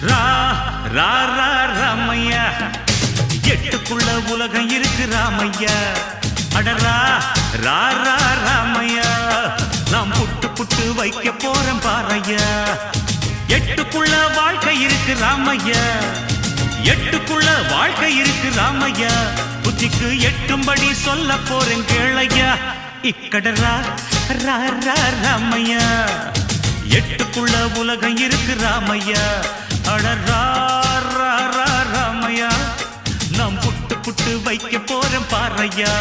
ரா ரா ரா ராமையா எட்டுக்குள்ள உலகம் இருக்கு ராமையா அடரா ரா ரா ராமையா நாம் புட்டு புட்டு வைக்க போறோம் பாறையா எட்டுக்குள்ள வாழ்க்கை இருக்கு ராமையா எட்டுக்குள்ள வாழ்க்கை இருக்கு ராமையா புத்திக்கு எட்டும்படி சொல்ல போறேன் கேளையா இக்கடரா ரா ரா ராமையா எட்டுக்குள்ள உலகம் இருக்கு ராமையா அடரா ரா ரா ராமையா நாம் புட்டு புட்டு வைக்க போறோம் பாறையா